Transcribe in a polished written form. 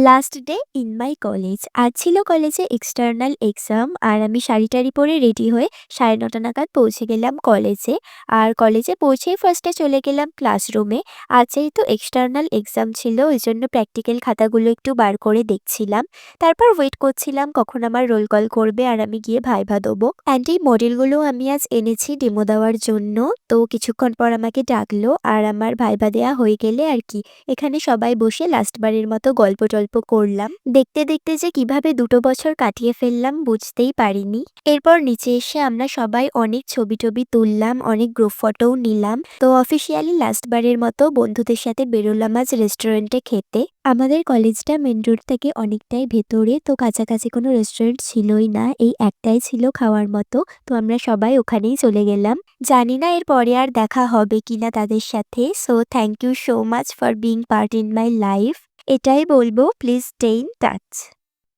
Last day in my college. আজ ছিল কলেজে এক্সটার্নাল এক্সাম আর আমি শাড়ি-টাড়ি পরে রেডি হয়ে 9:30 নাগাদ পৌঁছে গেলাম কলেজে। আর কলেজে পৌঁছেই ফার্স্টে চলে গেলাম ক্লাসরুমে। আজ যেহেতু এক্সটার্নাল এক্সাম ছিল ওইজন্য প্র্যাকটিক্যাল খাতাগুলো একটু বার করে দেখছিলাম। তারপর ওয়েট করছিলাম কখন আমার রোল কল করবে আর আমি গিয়ে ভাইভা দেবো। অ্যান্ড এই মডেলগুলো আমি আজ এনেছি ডেমো দেওয়ার জন্য। তো কিছুক্ষণ পর আমাকে ডাকলো আর আমার ভাইভা দেয়া হয়ে গেলে আর কি এখানে সবাই বসে লাস্টবারের মতো গল্প-টল্প করলাম। দেখতে, দেখতে যে কিভাবে ২ বছর কাটিয়ে ফেললাম বুঝতেই পারিনি। এরপর নিচে এসে আমরা সবাই অনেক ছবি-টবি তুললাম, অনেক গ্রুপ ফটোও নিলাম। তো অফিসিয়ালি লাস্টবারের মতো বন্ধুদের সাথে বেরোলাম আজ রেস্টুরেন্টে খেতে। আমাদের কলেজটা মেইন রোড থেকে অনেকটাই ভেতরে, তো কাছাকাছি কোনো রেস্টুরেন্ট ছিলই না। এই একটাই ছিল খাওয়ার মতো। তো আমরা সবাই ওখানেই চলে গেলাম। জানি না এরপরে আর দেখা হবে কিনা তাদের সাথে। So thank you so much for being part in my life. এটাই বলব, প্লিজ স্টে ইন টাচ।